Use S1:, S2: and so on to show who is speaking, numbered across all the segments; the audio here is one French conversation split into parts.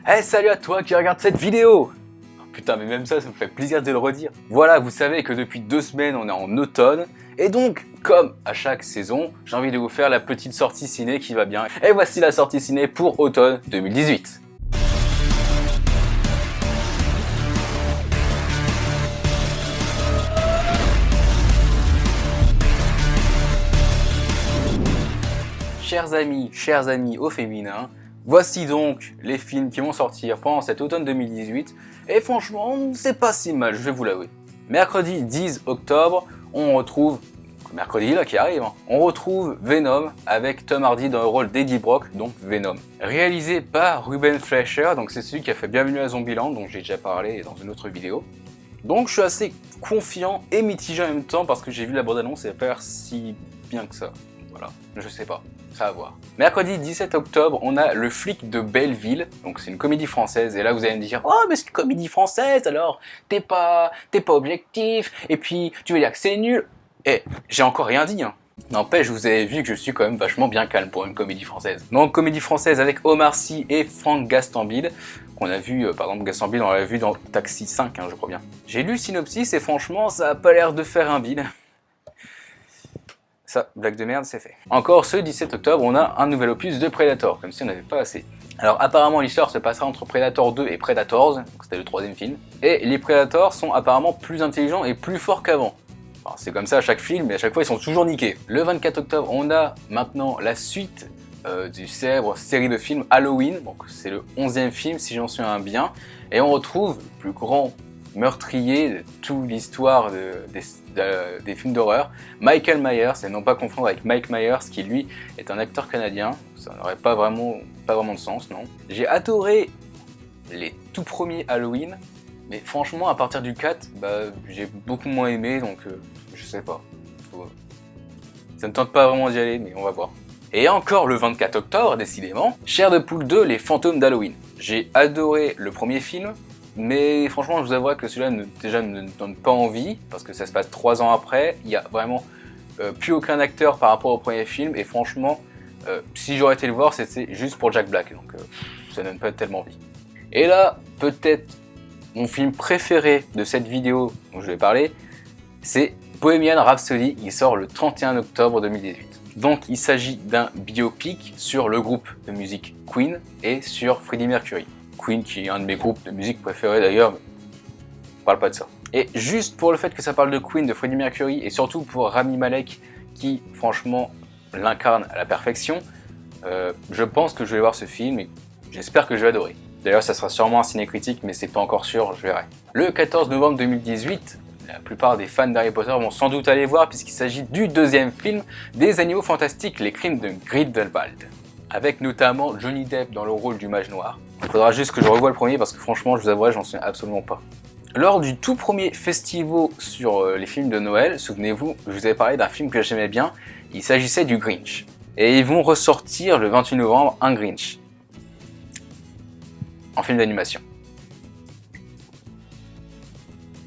S1: Hey, salut à toi qui regarde cette vidéo! Oh, putain, mais même ça me fait plaisir de le redire. Voilà, vous savez que depuis 2 semaines, on est en automne. Et donc, comme à chaque saison, j'ai envie de vous faire la petite sortie ciné qui va bien. Et voici la sortie ciné pour automne 2018. Chers amis au féminin, voici donc les films qui vont sortir pendant cet automne 2018, et franchement, c'est pas si mal, je vais vous l'avouer. Mercredi 10 octobre, on retrouve, mercredi là qui arrive, on retrouve Venom avec Tom Hardy dans le rôle d'Eddie Brock, donc Venom. Réalisé par Ruben Fleischer, donc c'est celui qui a fait Bienvenue à Zombieland, dont j'ai déjà parlé dans une autre vidéo. Donc je suis assez confiant et mitigé en même temps parce que j'ai vu la bande-annonce et elle a pas l'air si bien que ça. Voilà, je sais pas, ça à voir. Mercredi 17 octobre, on a Le Flic de Belleville, donc c'est une comédie française, et là vous allez me dire « Oh mais c'est une comédie française alors, t'es pas objectif, et puis tu veux dire que c'est nul ?» Eh, j'ai encore rien dit hein. N'empêche, vous avez vu que je suis quand même vachement bien calme pour une comédie française. Donc comédie française avec Omar Sy et Franck Gastambide, qu'on a vu, par exemple Gastambide on l'a vu dans Taxi 5, je crois bien. J'ai lu le synopsis et franchement ça a pas l'air de faire un bide. Ça, blague de merde, c'est fait. Encore ce 17 octobre, on a un nouvel opus de Predator, comme si on n'avait pas assez. Alors apparemment l'histoire se passera entre Predator 2 et Predators, donc c'était le 3e film, et les Predators sont apparemment plus intelligents et plus forts qu'avant. Enfin, c'est comme ça à chaque film, mais à chaque fois ils sont toujours niqués. Le 24 octobre, on a maintenant la suite du célèbre série de films Halloween, donc c'est le 11e film si j'en souviens bien, et on retrouve le plus grand meurtrier de toute l'histoire des films d'horreur, Michael Myers, et non pas confondre avec Mike Myers qui lui est un acteur canadien, ça n'aurait pas vraiment de sens, non. J'ai adoré les tout premiers Halloween, mais franchement à partir du 4, j'ai beaucoup moins aimé, donc je sais pas. Ça ne tente pas vraiment d'y aller, mais on va voir. Et encore le 24 octobre, décidément, Chair de poule 2, Les fantômes d'Halloween. J'ai adoré le premier film, mais franchement je vous avouerai que celui-là déjà ne donne pas envie, parce que ça se passe 3 ans après, il n'y a vraiment plus aucun acteur par rapport au premier film, et franchement, si j'aurais été le voir, c'était juste pour Jack Black, donc ça donne pas tellement envie. Et là, peut-être mon film préféré de cette vidéo dont je vais parler, c'est Bohemian Rhapsody, il sort le 31 octobre 2018. Donc il s'agit d'un biopic sur le groupe de musique Queen et sur Freddie Mercury. Queen qui est un de mes groupes de musique préférés d'ailleurs, mais on parle pas de ça. Et juste pour le fait que ça parle de Queen, de Freddie Mercury, et surtout pour Rami Malek qui franchement l'incarne à la perfection, je pense que je vais voir ce film et j'espère que je vais adorer. D'ailleurs ça sera sûrement un ciné-critique mais c'est pas encore sûr, je verrai. Le 14 novembre 2018, la plupart des fans d'Harry Potter vont sans doute aller voir puisqu'il s'agit du 2e film des Animaux Fantastiques, les Crimes de Grindelwald, avec notamment Johnny Depp dans le rôle du Mage Noir. Il faudra juste que je revoie le premier parce que franchement, je vous avouerai, j'en souviens absolument pas. Lors du tout premier festival sur les films de Noël, souvenez-vous, je vous avais parlé d'un film que j'aimais bien, il s'agissait du Grinch. Et ils vont ressortir le 28 novembre un Grinch. En film d'animation.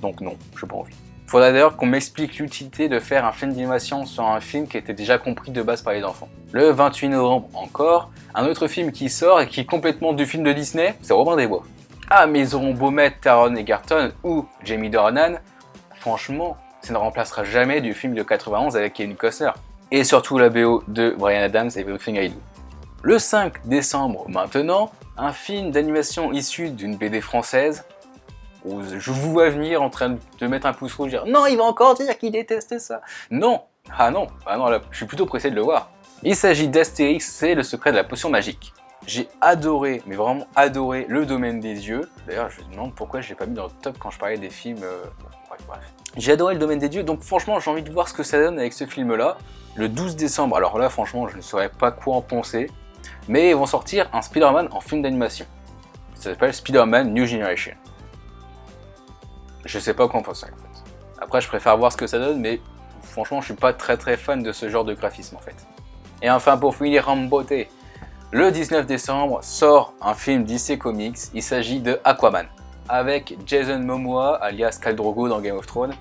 S1: Donc non, je n'ai pas envie. Il faudra d'ailleurs qu'on m'explique l'utilité de faire un film d'animation sur un film qui était déjà compris de base par les enfants. Le 28 novembre encore, un autre film qui sort et qui est complètement du film de Disney, c'est Robin des Bois. Ah mais ils auront beau mettre Taron Egerton ou Jamie Dornan, franchement, ça ne remplacera jamais du film de 91 avec Kevin Costner. Et surtout la BO de Bryan Adams et Everything I Do. Le 5 décembre maintenant, un film d'animation issu d'une BD française, où je vous vois venir en train de mettre un pouce rouge et dire « Non, il va encore dire qu'il déteste ça !» Non, ah non, là, je suis plutôt pressé de le voir. Il s'agit d'Astérix, c'est le secret de la potion magique. J'ai adoré, mais vraiment adoré, Le Domaine des Dieux. D'ailleurs, je me demande pourquoi je l'ai pas mis dans le top quand je parlais des films... Bref. J'ai adoré Le Domaine des Dieux, donc franchement, j'ai envie de voir ce que ça donne avec ce film-là. Le 12 décembre, alors là, franchement, je ne saurais pas quoi en penser. Mais ils vont sortir un Spider-Man en film d'animation. Ça s'appelle Spider-Man New Generation. Je sais pas quoi en penser en fait. Après je préfère voir ce que ça donne, mais franchement je suis pas très fan de ce genre de graphisme en fait. Et enfin pour finir en beauté, le 19 décembre sort un film DC Comics, il s'agit de Aquaman, avec Jason Momoa alias Khal Drogo dans Game of Thrones,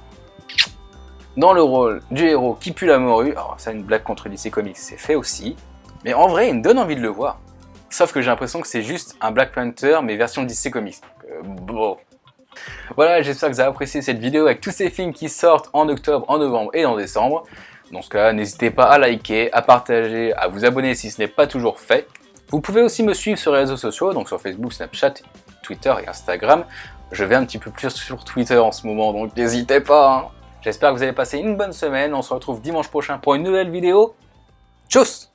S1: dans le rôle du héros qui pue la morue. Alors ça, une blague contre DC Comics, c'est fait aussi, mais en vrai il me donne envie de le voir. Sauf que j'ai l'impression que c'est juste un Black Panther mais version DC Comics. Bon. Voilà, j'espère que vous avez apprécié cette vidéo avec tous ces films qui sortent en octobre, en novembre et en décembre. Dans ce cas, n'hésitez pas à liker, à partager, à vous abonner si ce n'est pas toujours fait. Vous pouvez aussi me suivre sur les réseaux sociaux, donc sur Facebook, Snapchat, Twitter et Instagram. Je vais un petit peu plus sur Twitter en ce moment, donc n'hésitez pas. Hein. J'espère que vous allez passer une bonne semaine. On se retrouve dimanche prochain pour une nouvelle vidéo. Tchuss!